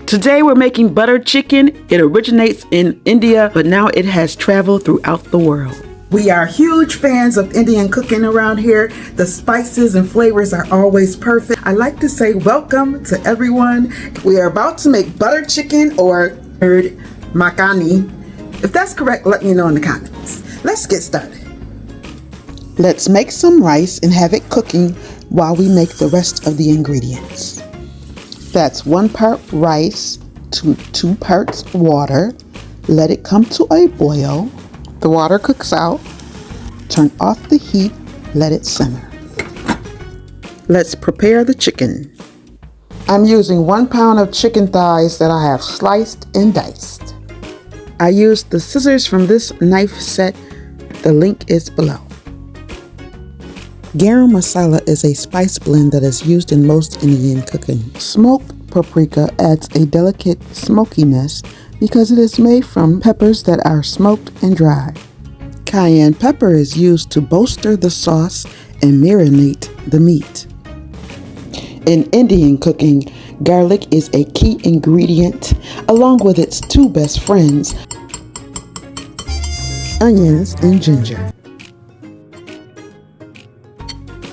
Today we're making butter chicken. It originates in India, but now it has traveled throughout the world. We are huge fans of Indian cooking around here. The spices and flavors are always perfect. I like to say welcome to everyone. We are about to make butter chicken or makhani. If that's correct, let me know in the comments. Let's get started. Let's make some rice and have it cooking while we make the rest of the ingredients. That's 1 part rice to 2 parts water. Let it come to a boil. The water cooks out. Turn off the heat. Let it simmer. Let's prepare the chicken. I'm using 1 pound of chicken thighs that I have sliced and diced. I used the scissors from this knife set. The link is below. Garam masala is a spice blend that is used in most Indian cooking. Smoked paprika adds a delicate smokiness because it is made from peppers that are smoked and dried. Cayenne pepper is used to bolster the sauce and marinate the meat. In Indian cooking, garlic is a key ingredient along with its 2 best friends, onions and ginger.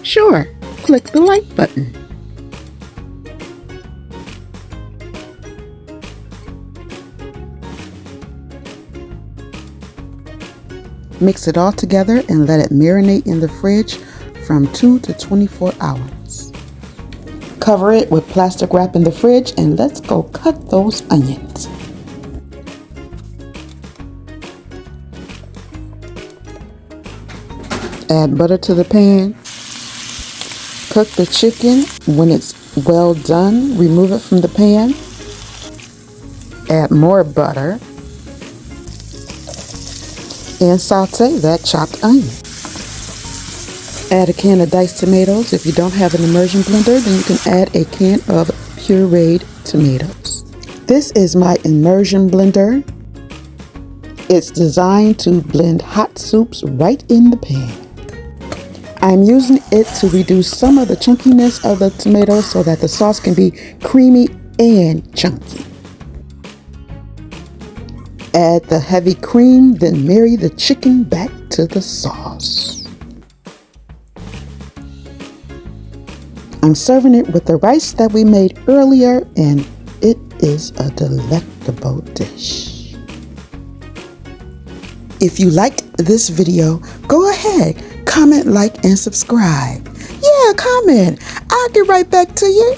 Sure, click the like button. Mix it all together and let it marinate in the fridge from 2 to 24 hours. Cover it with plastic wrap in the fridge and let's go cut those onions. Add butter to the pan. Cook the chicken. When it's well done, remove it from the pan. Add more butter. And saute that chopped onion. Add a can of diced tomatoes. If you don't have an immersion blender, then you can add a can of pureed tomatoes. This is my immersion blender. It's designed to blend hot soups right in the pan. I'm using it to reduce some of the chunkiness of the tomatoes so that the sauce can be creamy and chunky. Add the heavy cream, then marry the chicken back to the sauce. I'm serving it with the rice that we made earlier, and it is a delectable dish. If you liked this video, go ahead, comment, like, and subscribe. Yeah, comment. I'll get right back to you.